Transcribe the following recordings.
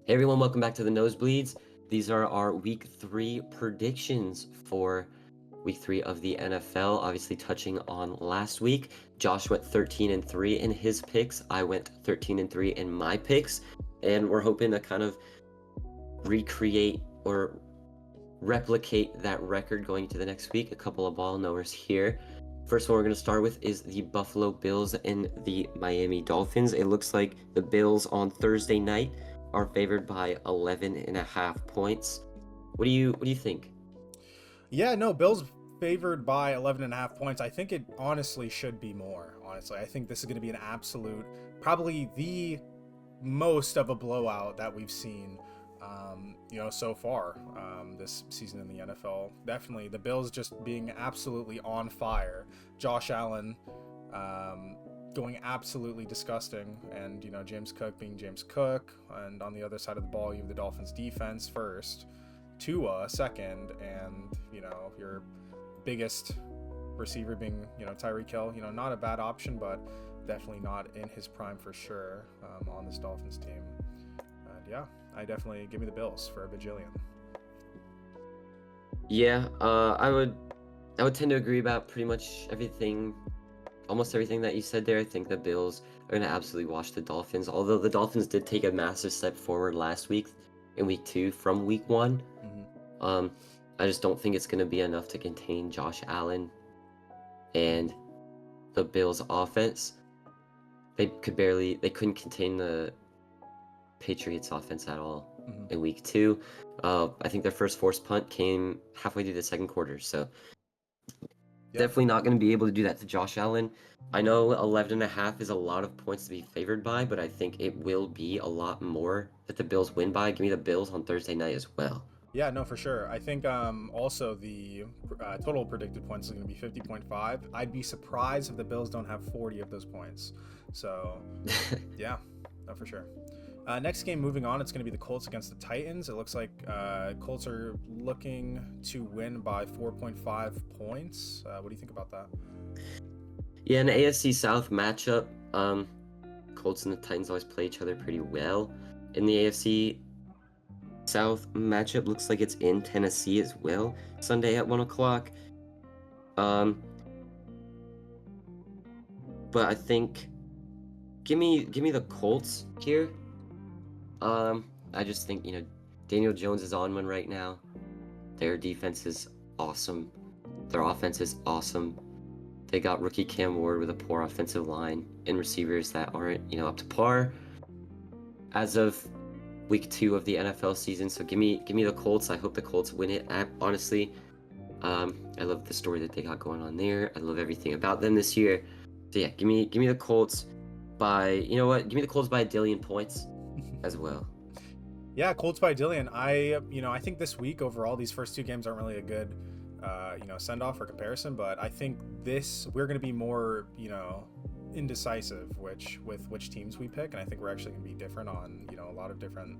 Hey everyone, welcome back to the Nosebleeds. These are our week 3 predictions for week 3 of the NFL. Obviously touching on last week. Josh went 13-3 in his picks. I went 13-3 in my picks. And we're hoping to kind of recreate or replicate that record going into the next week. A couple of ball knowers here. First one we're going to start with is the Buffalo Bills and the Miami Dolphins. It looks like the Bills on Thursday night are favored by 11.5 points. What do you think? Yeah, no, Bills favored by 11.5 points. I think it honestly should be more, honestly. I think this is going to be an absolute, probably the most of a blowout that we've seen, so far this season in the NFL. Definitely the Bills just being absolutely on fire. Josh Allen going absolutely disgusting, and James Cook being James Cook, and on the other side of the ball you have the Dolphins defense first, Tua second, and your biggest receiver being Tyreek Hill. Not a bad option, but definitely not in his prime for sure on this Dolphins team. And yeah, I definitely give me the Bills for a bajillion. Yeah, I would tend to agree about pretty much everything, almost everything that you said there. I think the Bills are going to absolutely wash the Dolphins, although the Dolphins did take a massive step forward last week in week 2 from week 1. Mm-hmm. I just don't think it's going to be enough to contain Josh Allen and the Bills offense. They couldn't contain the Patriots offense at all in week 2. I think their first forced punt came halfway through the second quarter, so definitely not going to be able to do that to Josh Allen. I know 11.5 is a lot of points to be favored by, but I think it will be a lot more that the Bills win by. Give me the Bills on Thursday night as well. Yeah, no, for sure. I think also the total predicted points is going to be 50.5. I'd be surprised if the Bills don't have 40 of those points. So, yeah, no, for sure. Next game, moving on, it's going to be the Colts against the Titans. It looks like Colts are looking to win by 4.5 points. What do you think about that? Yeah, an AFC South matchup. Colts and the Titans always play each other pretty well. In the AFC South matchup, looks like it's in Tennessee as well, Sunday at 1 o'clock. But I think give me the Colts here. I just think Daniel Jones is on one right now. Their defense is awesome. Their offense is awesome. They got rookie Cam Ward with a poor offensive line and receivers that aren't up to par as of week 2 of the NFL season. So give me the Colts. I hope the Colts win it. Honestly, I love the story that they got going on there. I love everything about them this year. So yeah, give me the Colts by give me the Colts by a dillion points as well. Yeah, Colts by Dillion. I think this week overall, these first 2 games aren't really a good send off or comparison, but I think we're going to be more indecisive with which teams we pick, and I think we're actually going to be different on a lot of different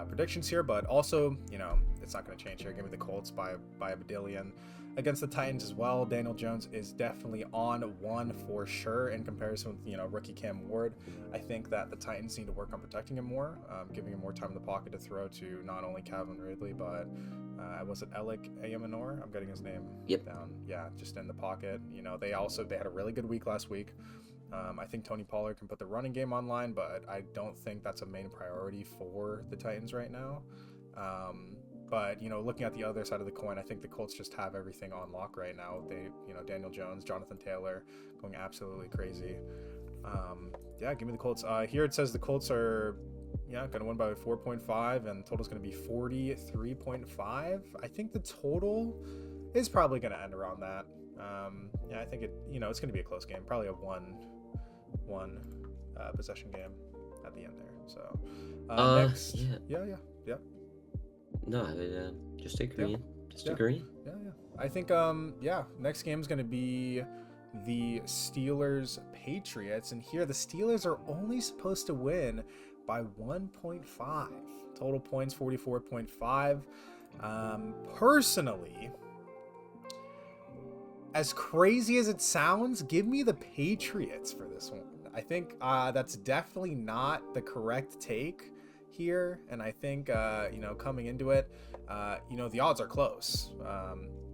predictions here, but also it's not going to change here. Give me the Colts by a badillion against the Titans as well. Daniel Jones is definitely on one for sure in comparison with rookie Cam Ward. I think that the Titans need to work on protecting him more, giving him more time in the pocket to throw to not only Calvin Ridley but was it Alec Ayamanor? I'm getting his name down. Yeah, just in the pocket. They had a really good week last week. I think Tony Pollard can put the running game online, but I don't think that's a main priority for the Titans right now. But looking at the other side of the coin, I think the Colts just have everything on lock right now. They, Daniel Jones, Jonathan Taylor going absolutely crazy. Yeah, give me the Colts. Here it says the Colts are going to win by 4.5, and total's going to be 43.5. I think the total is probably going to end around that. Yeah, I think it's going to be a close game, probably a one possession game at the end there. So next, yeah. No, just agreeing. Yeah. I think next game is going to be the Steelers Patriots, and here the Steelers are only supposed to win by 1.5. Total points 44.5. Personally, as crazy as it sounds, give me the Patriots for this one. I think that's definitely not the correct take. here, and I think coming into it, the odds are close.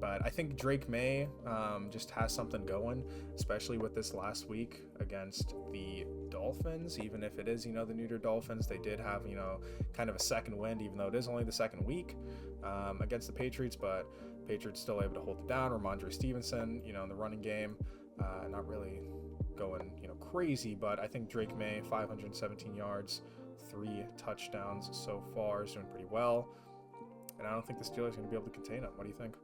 But I think Drake May just has something going, especially with this last week against the Dolphins. Even if it is, the neuter Dolphins, they did have, kind of a second wind, even though it is only the second week against the Patriots. But Patriots still able to hold it down. Ramondre Stevenson, in the running game, not really going, crazy, but I think Drake May, 517 yards, 3 touchdowns so far, is doing pretty well. And I don't think the Steelers are going to be able to contain him. What do you think?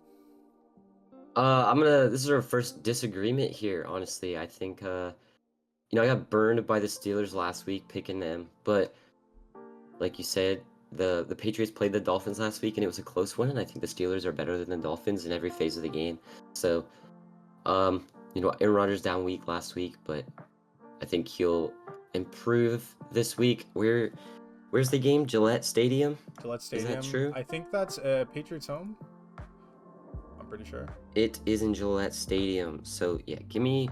This is our first disagreement here, honestly. I think, I got burned by the Steelers last week picking them, but like you said, the Patriots played the Dolphins last week and it was a close one, and I think the Steelers are better than the Dolphins in every phase of the game. So, Aaron Rodgers down week last week, but I think he'll improve this week. Where's the game? Gillette Stadium? Gillette Stadium. Is that true? I think that's Patriots home. I'm pretty sure. It is in Gillette Stadium. So yeah, give me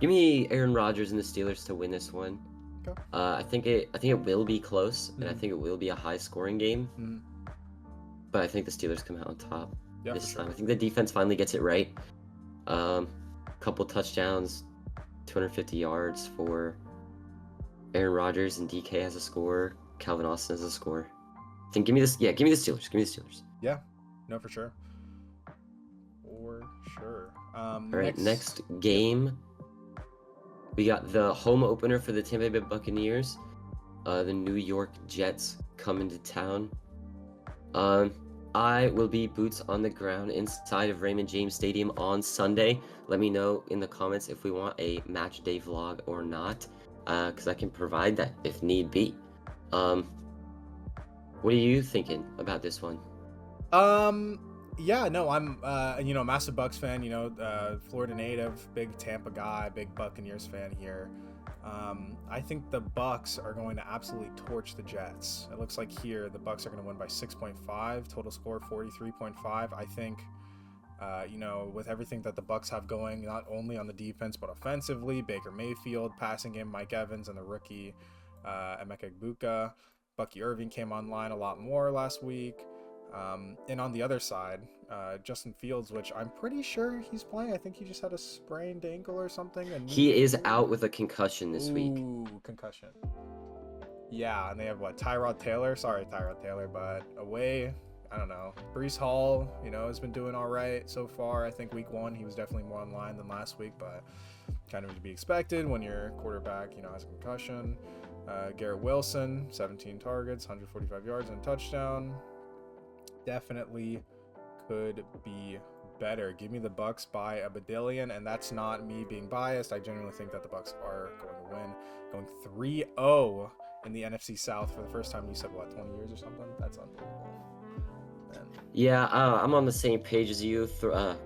Aaron Rodgers and the Steelers to win this one. Okay. I think it will be close, and I think it will be a high scoring game. Mm-hmm. But I think the Steelers come out on top this time. Sure. I think the defense finally gets it right. Couple touchdowns, 250 yards for Aaron Rodgers, and DK has a score. Calvin Austin has a score. I think give me the Steelers. Give me the Steelers. Yeah, no, for sure. All right, next game. We got the home opener for the Tampa Bay Buccaneers. The New York Jets come into town. I will be boots on the ground inside of Raymond James Stadium on Sunday. Let me know in the comments if we want a match day vlog or not, because I can provide that if need be. What are you thinking about this one? Yeah, no, I'm massive Bucs fan, Florida native, big Tampa guy, big Buccaneers fan here. I think the Bucs are going to absolutely torch the Jets. It looks like here the Bucs are going to win by 6.5, total score 43.5. I think with everything that the Bucs have going, not only on the defense but offensively, Baker Mayfield, passing game, Mike Evans, and the rookie Emeka Egbuka. Bucky Irving came online a lot more last week. And on the other side, Justin Fields, which I'm pretty sure he's playing. I think he just had a sprained ankle or something. And he is out with a concussion this week. Ooh, concussion. Yeah, and they have Tyrod Taylor. Sorry, Tyrod Taylor, but away, I don't know. Breece Hall, has been doing all right so far. I think week 1 he was definitely more online than last week, but kind of to be expected when your quarterback, has a concussion. Garrett Wilson, 17 targets, 145 yards and a touchdown. Definitely could be better. Give me the Bucs by a badillion, and that's not me being biased. I genuinely think that the Bucs are going to win, going 3-0 in the NFC South for the first time. You said 20 years or something? That's unbelievable. Man. Yeah, I'm on the same page as you. Kind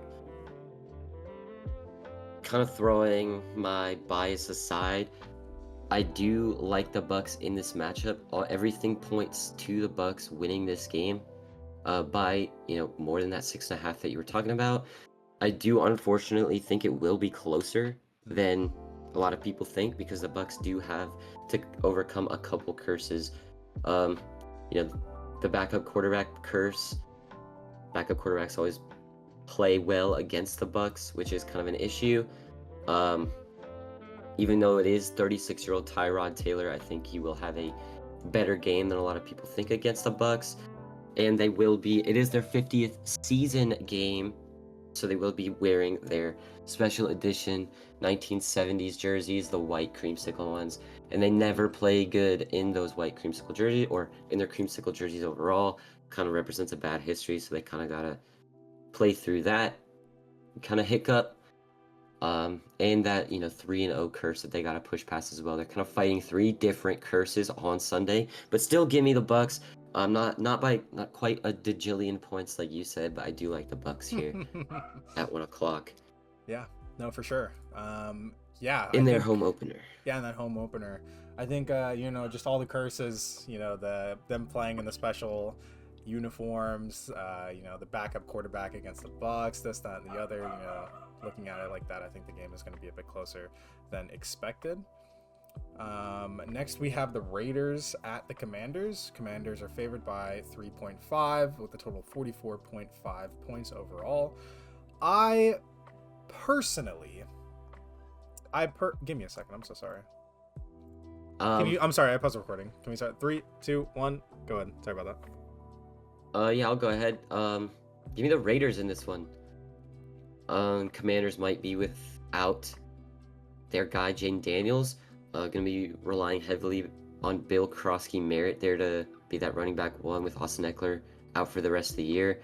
of throwing my bias aside, I do like the Bucs in this matchup. Everything points to the Bucs winning this game. By more than that 6.5 that you were talking about. I do unfortunately think it will be closer than a lot of people think, because the Bucs do have to overcome a couple curses. The backup quarterback curse. Backup quarterbacks always play well against the Bucs, which is kind of an issue. Even though it is 36-year-old Tyrod Taylor, I think he will have a better game than a lot of people think against the Bucs. And it is their 50th season game, so they will be wearing their special edition 1970s jerseys, the white creamsicle ones, and they never play good in those white creamsicle jerseys, or in their creamsicle jerseys overall. Kind of represents a bad history, so they kind of gotta play through that kind of hiccup, and that 3-0 curse that they gotta push past as well. They're kind of fighting 3 different curses on Sunday, but still give me the Bucs. Not quite a dejillion points like you said, but I do like the Bucs here at 1 o'clock. Yeah, no, for sure. Yeah. In their home opener. Yeah, in that home opener. I think just all the curses, them playing in the special uniforms, the backup quarterback against the Bucs, this, that, and the other. Looking at it like that, I think the game is going to be a bit closer than expected. Next, we have the Raiders at the Commanders. Commanders are favored by 3.5 with a total of 44.5 points overall. I personally, give me a second. I'm so sorry. I'm sorry. I paused the recording. Can we start? 3, 2, 1. Go ahead. Sorry about that. Yeah, I'll go ahead. Give me the Raiders in this one. Commanders might be without their guy Jaden Daniels. Going to be relying heavily on Bill Krosky-Merritt there to be that running back one with Austin Eckler out for the rest of the year.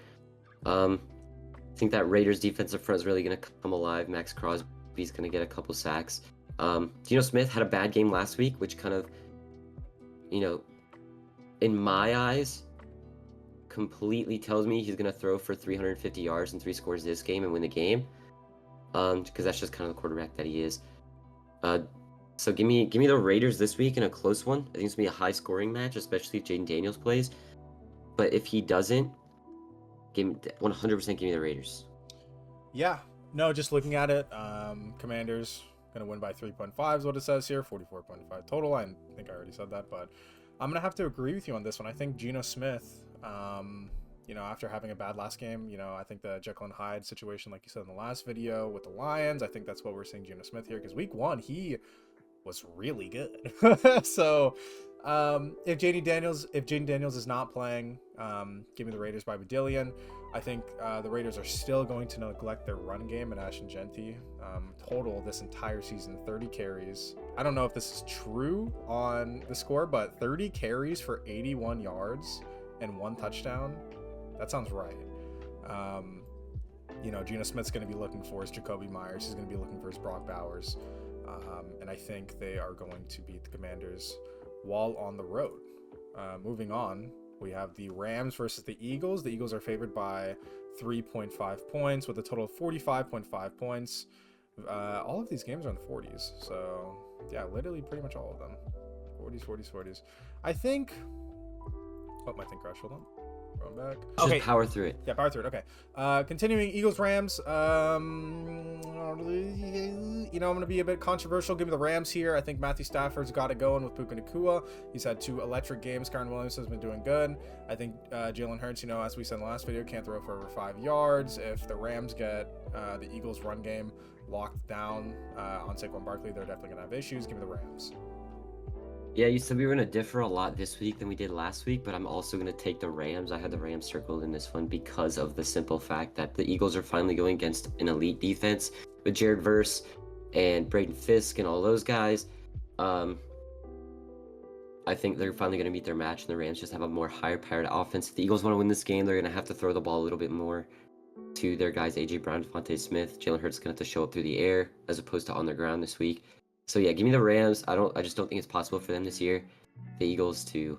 I think that Raiders defensive front is really going to come alive. Max Crosby's going to get a couple sacks. Geno Smith had a bad game last week, which kind of, in my eyes, completely tells me he's going to throw for 350 yards and 3 scores this game and win the game. Because that's just kind of the quarterback that he is. So give me the Raiders this week in a close one. I think it's going to be a high-scoring match, especially if Jaden Daniels plays. But if he doesn't, 100% give me the Raiders. Yeah. No, just looking at it, Commanders going to win by 3.5 is what it says here, 44.5 total. I think I already said that, but I'm going to have to agree with you on this one. I think Geno Smith, after having a bad last game, I think the Jekyll and Hyde situation, like you said in the last video with the Lions, I think that's what we're seeing Geno Smith here, because week 1, he was really good. So if Jaden Daniels is not playing, give me the Raiders by Badillion. I think the Raiders are still going to neglect their run game and Ashton Genty. Total this entire season, 30 carries. I don't know if this is true on the score, but 30 carries for 81 yards and 1 touchdown. That sounds right. Geno Smith's going to be looking for his Jacoby Myers. He's going to be looking for his Brock Bowers. And I think they are going to beat the Commanders while on the road. Moving on, we have the Rams versus the Eagles. The Eagles are favored by 3.5 points with a total of 45.5 points. All of these games are in the 40s. So, yeah, literally pretty much all of them. 40s. I think... Oh, my thing crashed. Hold on. Going back. Okay. Just power through it. Yeah, power through it. Okay. Continuing, Eagles-Rams. I'm going to be a bit controversial. Give me the Rams here. I think Matthew Stafford's got it going with Puka Nacua. He's had 2 electric games. Kyren Williams has been doing good. I think Jalen Hurts, as we said in the last video, can't throw for over 5 yards. If the Rams get the Eagles' run game locked down on Saquon Barkley, they're definitely going to have issues. Give me the Rams. Yeah, you said we were going to differ a lot this week than we did last week, but I'm also going to take the Rams. I had the Rams circled in this one because of the simple fact that the Eagles are finally going against an elite defense with Jared Verse and Braden Fisk and all those guys. I think they're finally going to meet their match, and the Rams just have a more higher-powered offense. If the Eagles want to win this game, they're going to have to throw the ball a little bit more to their guys, A.J. Brown, Devontae Smith. Jalen Hurts is going to have to show up through the air as opposed to on the ground this week. So yeah, give me the Rams. I just don't think it's possible for them this year, the Eagles, to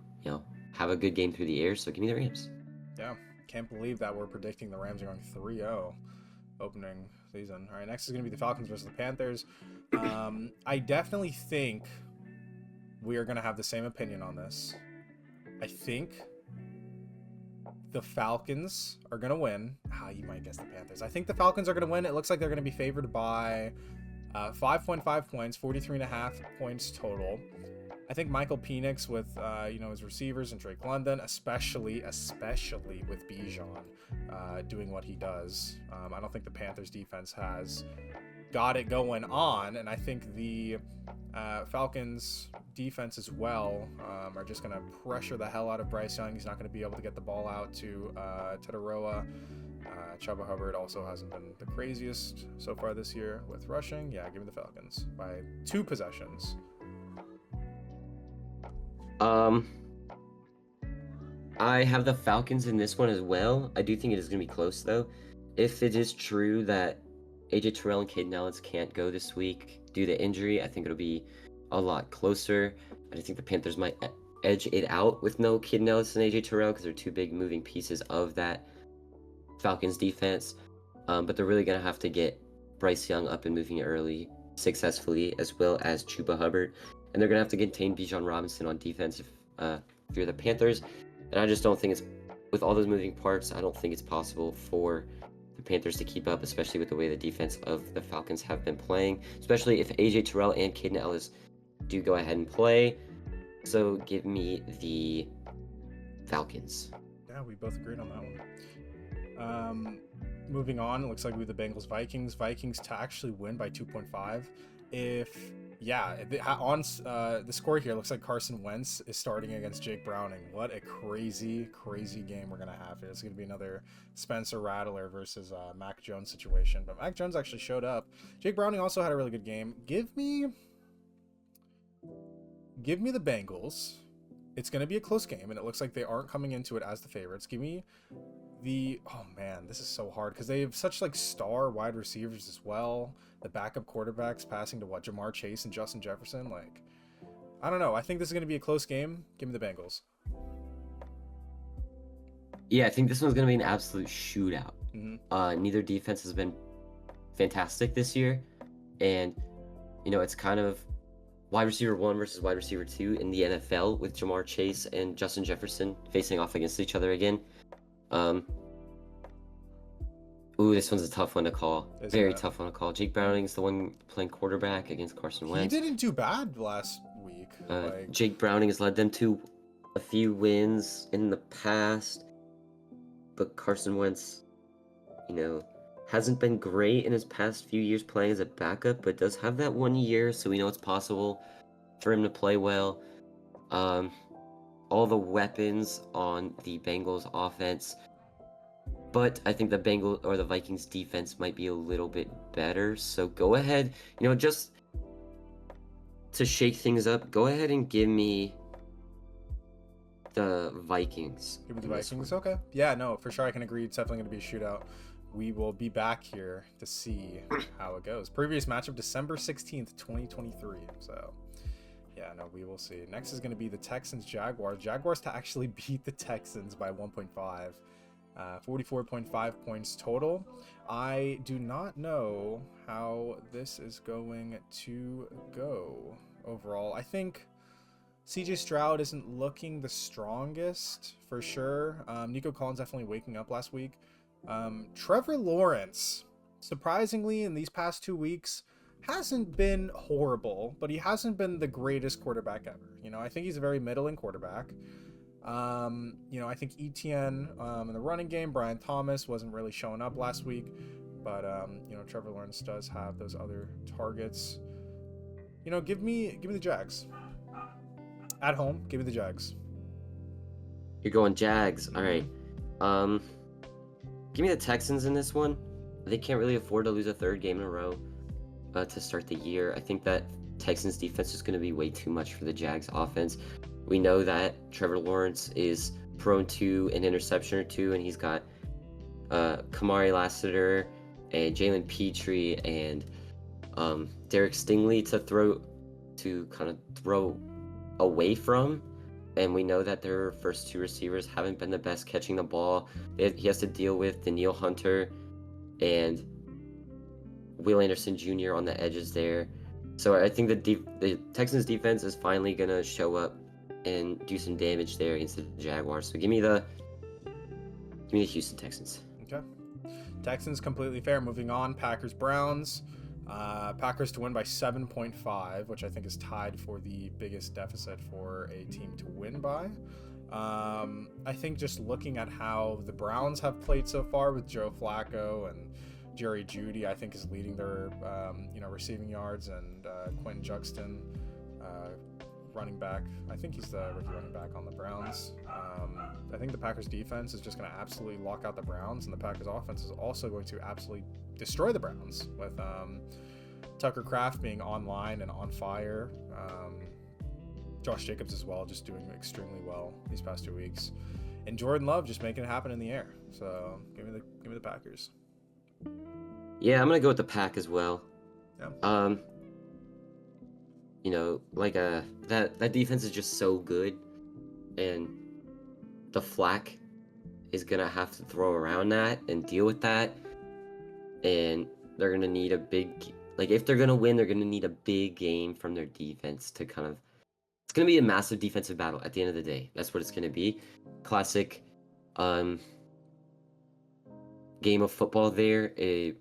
have a good game through the air. So give me the Rams. Yeah, can't believe that we're predicting the Rams are going 3-0 opening season. All right, next is going to be the Falcons versus the Panthers. I definitely think we are going to have the same opinion on this. I think the Falcons are going to win. You might guess the Panthers. I think the Falcons are going to win. It looks like they're going to be favored by 5.5 points, 43.5 points total. I think Michael Penix with his receivers and Drake London, especially with Bijan doing what he does. I don't think the Panthers defense has got it going on, and I think the Falcons defense as well are just going to pressure the hell out of Bryce Young. He's not going to be able to get the ball out to Tataroa. Chuba Hubbard also hasn't been the craziest so far this year with rushing. Yeah, give me the Falcons by 2 possessions. I have the Falcons in this one as well. I do think it is going to be close, though. If it is true that AJ Terrell and Caden Ellis can't go this week due to injury, I think it'll be a lot closer. I think the Panthers might edge it out with no Caden Ellis and AJ Terrell because they're 2 big moving pieces of that Falcons defense, but they're really going to have to get Bryce Young up and moving early successfully, as well as Chuba Hubbard, and they're going to have to contain Bijan Robinson on defense if you're the Panthers, and I just don't think it's, with all those moving parts, I don't think it's possible for the Panthers to keep up, especially with the way the defense of the Falcons have been playing, especially if AJ Terrell and Caden Ellis do go ahead and play. So give me the Falcons. Yeah, we both agreed on that one. Moving on, it looks like we have the Bengals Vikings. Vikings to actually win by 2.5. On the score here looks like Carson Wentz is starting against Jake Browning. What a crazy game we're gonna have here. It's gonna be another Spencer Rattler versus Mac Jones situation. But Mac Jones actually showed up. Jake Browning also had a really good game. Give me the Bengals. It's gonna be a close game, and it looks like they aren't coming into it as the favorites. Give me oh man, this is so hard because they have such like star wide receivers as well. The backup quarterbacks passing to Jamar Chase and Justin Jefferson. Like, I don't know. I think this is going to be a close game. Give me the Bengals. Yeah, I think this one's going to be an absolute shootout. Mm-hmm. Neither defense has been fantastic this year, and it's kind of wide receiver 1 versus wide receiver 2 in the NFL with Jamar Chase and Justin Jefferson facing off against each other again. This one's a tough one to call. Very tough one to call. Jake Browning's the one playing quarterback against Carson Wentz. He didn't do bad last week. Jake Browning has led them to a few wins in the past, but Carson Wentz, hasn't been great in his past few years playing as a backup, but does have that 1 year, so we know it's possible for him to play well. All the weapons on the Bengals offense, but I think the Vikings defense might be a little bit better. So go ahead, just to shake things up, go ahead and give me the Vikings. Give me the Vikings, okay. Yeah, no, for sure I can agree. It's definitely going to be a shootout. We will be back here to see how it goes. Previous matchup, December 16th, 2023. So, yeah, no, we will see. Next is going to be the Texans-Jaguars. Jaguars to actually beat the Texans by 1.5. 44.5 points total. I do not know how this is going to go overall. I think CJ Stroud isn't looking the strongest for sure. Nico Collins definitely waking up last week. Trevor Lawrence, surprisingly, in these past 2 weeks, hasn't been horrible, but he hasn't been the greatest quarterback ever. I think he's a very middling quarterback. I think Etienne in the running game, Brian Thomas wasn't really showing up last week, but Trevor Lawrence does have those other targets. Give me the Jags. At home, give me the Jags. You're going Jags. All right. Give me the Texans in this one. They can't really afford to lose a third game in a row to start the year. I think that Texans defense is going to be way too much for the Jags offense. We know that Trevor Lawrence is prone to an interception or two, and he's got Kamari Lassiter and Jalen Petrie and Derek Stingley to kind of throw away from. And we know that their first 2 receivers haven't been the best catching the ball. He has to deal with Danielle Hunter and Will Anderson Jr. on the edges there. So I think the Texans defense is finally going to show up and do some damage there against the Jaguars. So give me the Houston Texans. Okay. Texans completely fair. Moving on, Packers-Browns. Packers to win by 7.5, which I think is tied for the biggest deficit for a team to win by. I think just looking at how the Browns have played so far with Joe Flacco and Jerry Jeudy, I think is leading their receiving yards, and Quinn Juxton, running back. I think he's the rookie running back on the Browns. I think the Packers defense is just going to absolutely lock out the Browns, and the Packers offense is also going to absolutely destroy the Browns with Tucker Kraft being online and on fire. Josh Jacobs as well, just doing extremely well these past 2 weeks, and Jordan Love just making it happen in the air. So give me the Packers. Yeah, I'm gonna go with the Pack as well. Yeah. That defense is just so good, and the Flack is gonna have to throw around that and deal with that, and they're gonna need a big, if they're gonna win, they're gonna need a big game from their defense to kind of. It's gonna be a massive defensive battle at the end of the day. That's what it's gonna be. Classic, game of football there. It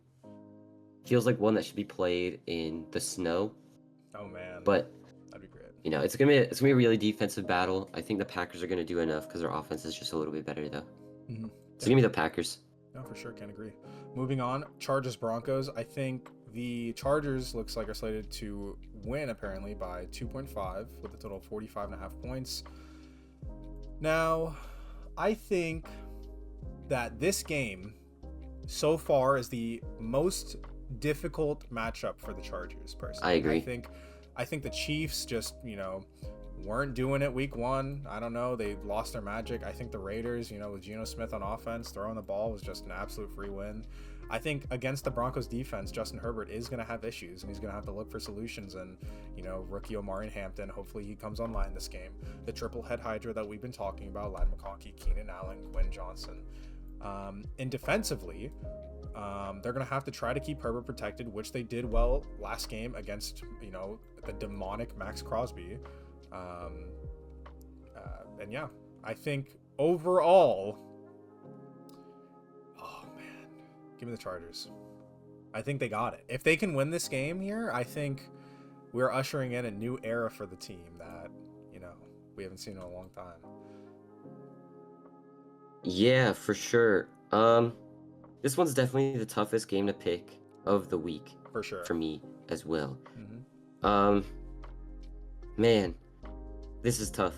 feels like one that should be played in the snow. Oh man. But that'd be great. it's gonna be a really defensive battle. I think the Packers are gonna do enough because their offense is just a little bit better though. Mm-hmm. So give me the Packers. No, for sure, can't agree. Moving on, Chargers Broncos. I think the Chargers looks like are slated to win apparently by 2.5 with a total of 45.5 points. Now, I think that this game so far is the most difficult matchup for the Chargers. Personally, I agree. I think the Chiefs just weren't doing it week one. I don't know. They lost their magic. I think the Raiders, with Geno Smith on offense, throwing the ball was just an absolute free win. I think against the Broncos defense, Justin Herbert is going to have issues, and he's going to have to look for solutions. And, rookie Omari Hampton, hopefully he comes online this game. The triple head hydra that we've been talking about, Ladd McConkey, Keenan Allen, Quinn Johnson. And defensively, they're going to have to try to keep Herbert protected, which they did well last game against, the demonic Max Crosby. And yeah, I think overall, oh man, give me the Chargers. I think they got it. If they can win this game here, I think we're ushering in a new era for the team that, we haven't seen in a long time. Yeah, for sure. This one's definitely the toughest game to pick of the week. For sure. For me as well. Mm-hmm. Man, this is tough.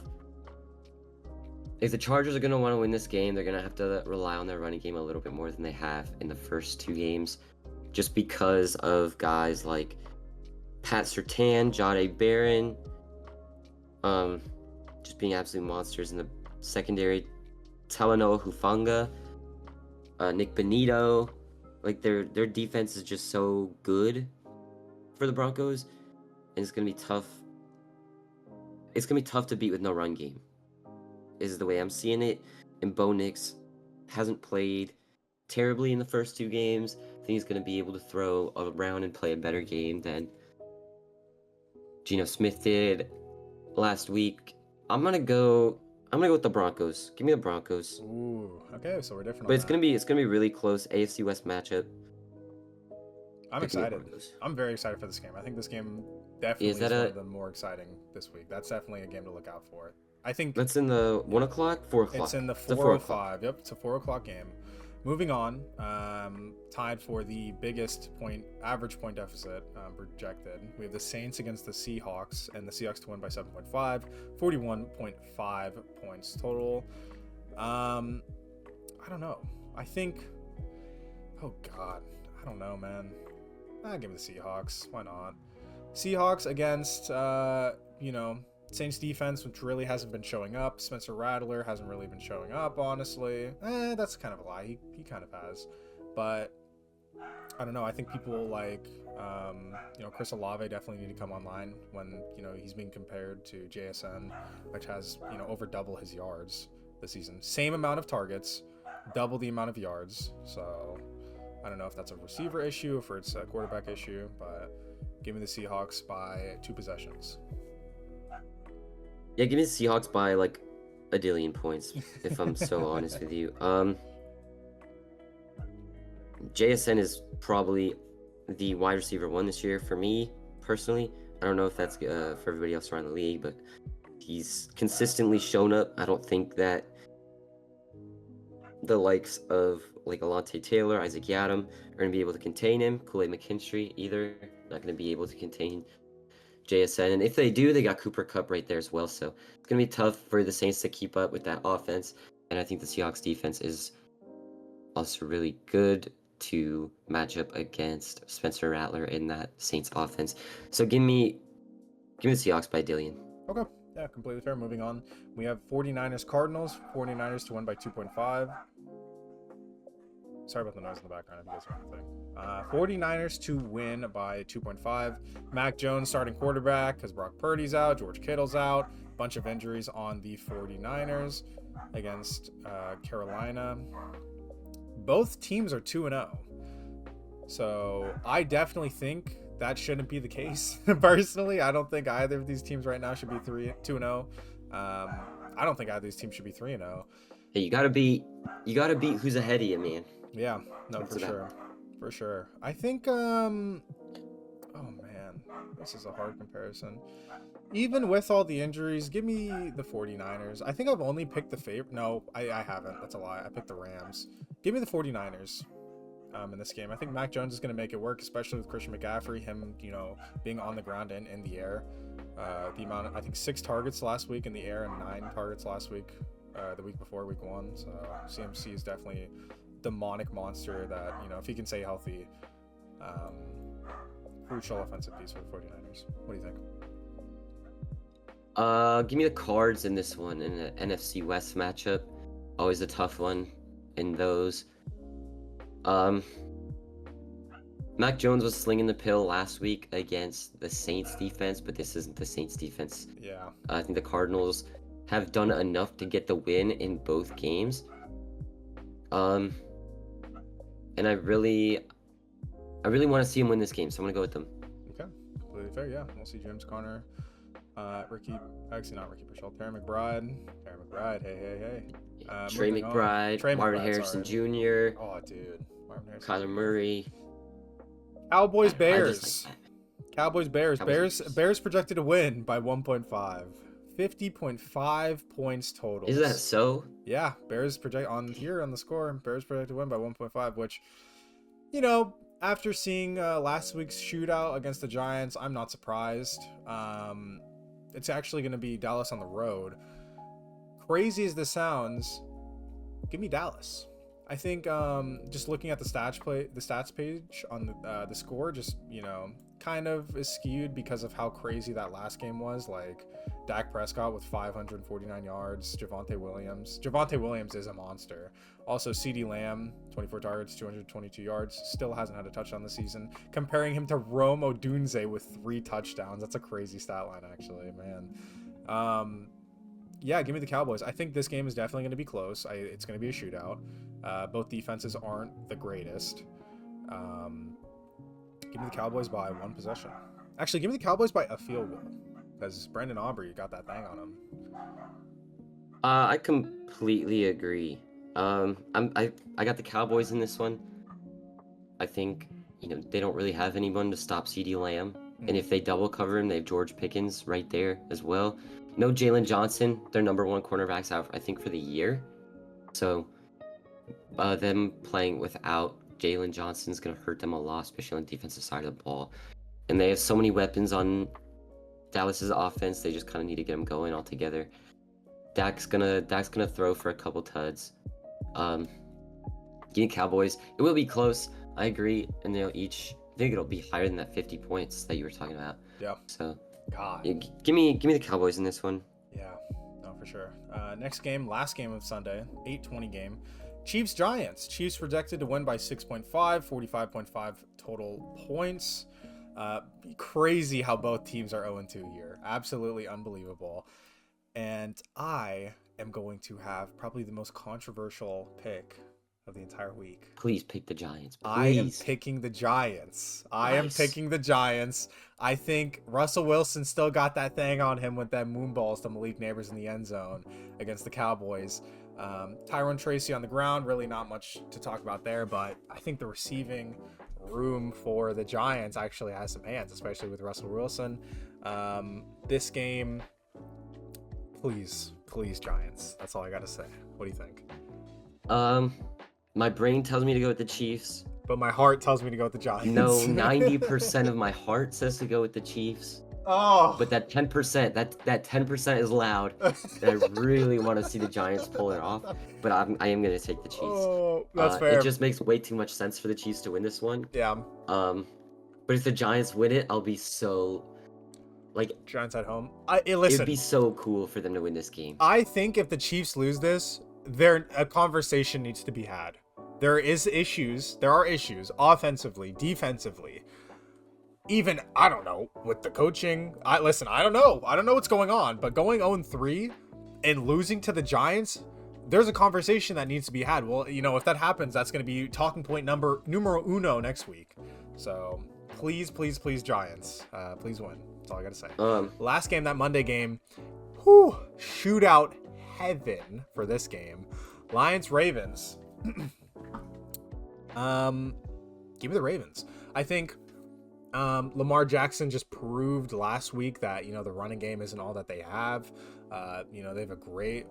If the Chargers are going to want to win this game, they're going to have to rely on their running game a little bit more than they have in the first two games, just because of guys like Pat Surtain, Jahdae Barron, just being absolute monsters in the secondary. Talanoa Hufanga, Nick Benito, like their defense is just so good for the Broncos, and it's gonna be tough. It's gonna be tough to beat with no run game. Is the way I'm seeing it. And Bo Nix hasn't played terribly in the first two games. I think he's gonna be able to throw around and play a better game than Geno Smith did last week. I'm gonna go with the Broncos. Give me the Broncos. Ooh, okay, so we're different. But it's gonna be really close. AFC West matchup. I'm excited. I'm very excited for this game. I think this game definitely is one of the more exciting this week. That's definitely a game to look out for. I think that's in the 1 o'clock, 4 o'clock. It's in the 4:05. Yep, it's a 4 o'clock game. Moving on, tied for the biggest average point deficit projected. We have the Saints against the Seahawks, and the Seahawks to win by 7.5, 41.5 points total. I don't know. I think, oh God, I don't know, man. Give me the Seahawks. Why not? Seahawks against, Saints defense, which really hasn't been showing up. Spencer Rattler hasn't really been showing up, honestly. That's kind of a lie. He kind of has. But I don't know. I think people like, Chris Olave definitely need to come online when, he's being compared to JSN, which has, over double his yards this season. Same amount of targets, double the amount of yards. So I don't know if that's a receiver issue, if it's a quarterback issue, but give me the Seahawks by 2 possessions. Yeah, give me the Seahawks by like a dillion points, if I'm so honest with you. JSN is probably the wide receiver 1 this year for me, personally. I don't know if that's for everybody else around the league, but he's consistently shown up. I don't think that the likes of like Alontae Taylor, Isaac Yiadom are going to be able to contain him. Kool-Aid McKinstry either. Not going to be able to contain JSN, and if they do, they got Cooper Kupp right there as well, so it's going to be tough for the Saints to keep up with that offense, and I think the Seahawks defense is also really good to match up against Spencer Rattler in that Saints offense. So give me the Seahawks by Dillion. Okay, yeah, completely fair. Moving on, we have 49ers Cardinals. 49ers to win by 2.5. Sorry about the noise in the background if you guys hear anything. 49ers to win by 2.5. Mac Jones starting quarterback because Brock Purdy's out, George Kittle's out. Bunch of injuries on the 49ers against Carolina. Both teams are 2-0. So I definitely think that shouldn't be the case. Personally, I don't think either of these teams right now should be 2-0. I don't think either of these teams should be 3-0. Hey, you gotta beat who's ahead of you, man. Yeah, no, for sure. I think, oh man, man. This is a hard comparison. Even with all the injuries, give me the 49ers. I think I've only picked the favorite. No, I haven't. That's a lie. I picked the Rams. Give me the 49ers in this game. I think Mac Jones is going to make it work, especially with Christian McCaffrey, him, being on the ground and in the air. The amount of, I think 6 targets last week in the air and 9 targets last week, the week before week 1. So CMC is definitely a demonic monster that, if he can stay healthy, crucial offensive piece for the 49ers. What do you think? Give me the Cards in this one in the NFC West matchup. Always a tough one in those. Mac Jones was slinging the pill last week against the Saints defense, but this isn't the Saints defense. Yeah. I think the Cardinals have done enough to get the win in both games. And I really want to see him win this game, so I'm gonna go with them. Okay, completely fair. Yeah, we'll see James Conner, not Ricky Paschal, Terry McBride, hey. Trey McBride, Marvin Harrison Jr. Oh, dude, Marvin Harrison. Kyler Murray. Cowboys Bears. Cowboys Bears projected to win by 1.5. 50.5 points total. Is that so? Yeah, Bears project on the score. Bears projected to win by 1.5, which, after seeing last week's shootout against the Giants, I'm not surprised. It's actually going to be Dallas on the road. Crazy as this sounds, give me Dallas. I think just looking at the stats page on the score, just kind of is skewed because of how crazy that last game was. Like Dak Prescott with 549 yards, Javonte Williams is a monster. Also CeeDee Lamb, 24 targets, 222 yards, still hasn't had a touchdown this season. Comparing him to Rome Odunze with 3 touchdowns, that's a crazy stat line actually, man. Yeah, give me the Cowboys. I think this game is definitely going to be close. It's going to be a shootout. Both defenses aren't the greatest. Give me the Cowboys by 1 possession. Actually, give me the Cowboys by a field goal, because Brendan Aubrey got that thing on him. I completely agree. I got the Cowboys in this one. I think they don't really have anyone to stop CeeDee Lamb, and if they double cover him, they have George Pickens right there as well. No Jalen Johnson, their number 1 cornerback's out, I think, for the year. So them playing without Jalen Johnson is going to hurt them a lot, especially on the defensive side of the ball. And they have so many weapons on Dallas's offense, they just kind of need to get them going all together. Dak's gonna throw for a couple tuds. Give me Cowboys. It will be close, I agree, and I think it'll be higher than that 50 points that you were talking about. Yeah. So God. Yeah, give me the Cowboys in this one. Yeah, no, for sure. Next game, last game of Sunday, 8:20 game. Chiefs-Giants. Chiefs projected to win by 6.5, 45.5 total points. Crazy how both teams are 0-2 here. Absolutely unbelievable. And I am going to have probably the most controversial pick of the entire week. Please pick the Giants. Please. I am picking the Giants. I think Russell Wilson still got that thing on him with that moon balls to Malik Neighbors in the end zone against the Cowboys. Tyrone Tracy on the ground, really not much to talk about there, but I think the receiving room for the Giants actually has some hands, especially with Russell Wilson. This game, please Giants. That's all I got to say. What do you think? My brain tells me to go with the Chiefs. But my heart tells me to go with the Giants. No, 90% of my heart says to go with the Chiefs. Oh. But that 10%, that 10% is loud. And I really want to see the Giants pull it off. But I am going to take the Chiefs. Oh, that's fair. It just makes way too much sense for the Chiefs to win this one. Yeah. But if the Giants win it, I'll be so... Giants at home. Listen, it'd be so cool for them to win this game. I think if the Chiefs lose this, a conversation needs to be had. There are issues offensively, defensively. Even, I don't know, with the coaching. I don't know what's going on, but going 0-3 and losing to the Giants, there's a conversation that needs to be had. Well, if that happens, that's going to be talking point numero uno next week. So please, Giants, please win. That's all I got to say. Last game, that Monday game, shootout heaven for this game. Lions-Ravens. Give me the Ravens. I think Lamar Jackson just proved last week that, the running game isn't all that they have. They have a great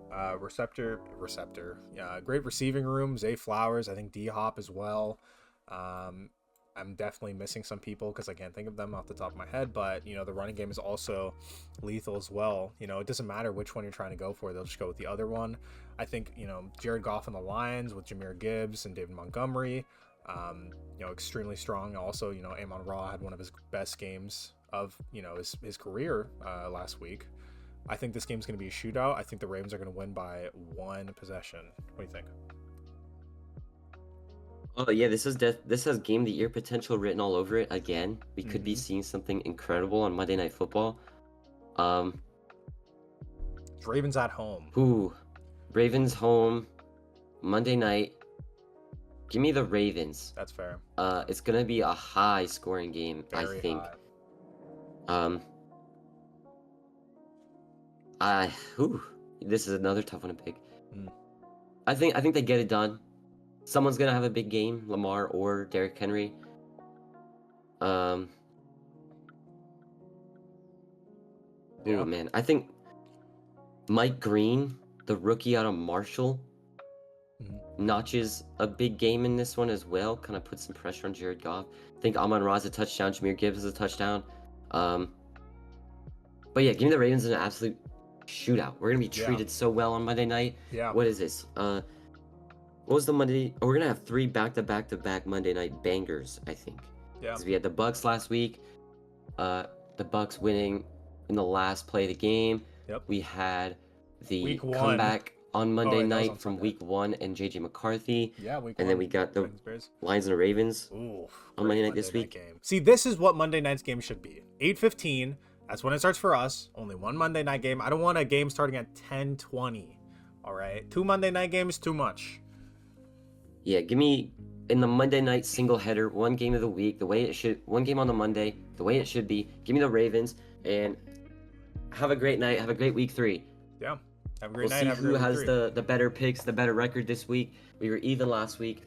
great receiving room. Zay Flowers, I think D-Hop as well. I'm definitely missing some people because I can't think of them off the top of my head, but the running game is also lethal as well. It doesn't matter which one you're trying to go for, they'll just go with the other one. I think Jared Goff on the Lions with Jahmyr Gibbs and David Montgomery, extremely strong. Also, Amon-Ra had one of his best games of his career last week. I think this game's going to be a shootout. I think the Ravens are going to win by one possession. What do you think? Oh yeah, this has game of the year potential written all over it again. We could be seeing something incredible on Monday Night Football. Ravens at home. Ravens home, Monday night. Give me the Ravens. That's fair. It's gonna be a high scoring game, Very I think. High. This is another tough one to pick. I think they get it done. Someone's gonna have a big game, Lamar or Derrick Henry. Man, I think Mike Green, the rookie out of Marshall, notches a big game in this one as well. Kind of puts some pressure on Jared Goff. I think Amon-Ra's a touchdown. Jahmyr Gibbs is a touchdown. But yeah, give me the Ravens in an absolute shootout. We're gonna be treated so well on Monday night. Yeah. What is this? What was the Monday? Oh, we're gonna have 3 back-to-back Monday night bangers, I think. Yeah. Because we had the Bucks last week. The Bucks winning in the last play of the game. Yep. We had the Week 1. comeback on Monday that was night on from Sunday. Week 1 and JJ McCarthy. Yeah, week And 1. then we got the Bears. Lions and the Ravens Ooh, on Monday night this night week. game. See, this is what Monday night's game should be. 8:15. That's when it starts for us. Only one Monday night game. I don't want a game starting at 10:20. All right, 2 Monday night games, too much. Yeah, give me in the Monday night single header, one game of the week, the way it should. One game on the Monday, the way it should be. Give me the Ravens and have a great night. Have a great week 3. Yeah, have a great night. We'll Have see a who great has week 3. the better picks, the better record this week. We were even last week.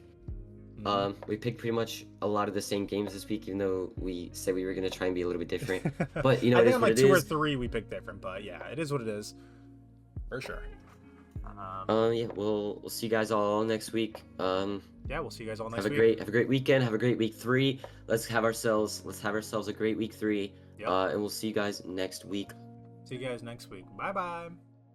We picked pretty much a lot of the same games this week, even though we said we were going to try and be a little bit different. But, I it think is on what like it 2 or is. 3 we picked different, but yeah, it is what it is. For sure. Yeah, we'll see you guys all next week. Yeah, we'll see you guys all next have week. a great weekend. Have a great week 3. Let's have ourselves a great week 3. Yep. And we'll see you guys next week. See you guys next week. Bye-bye.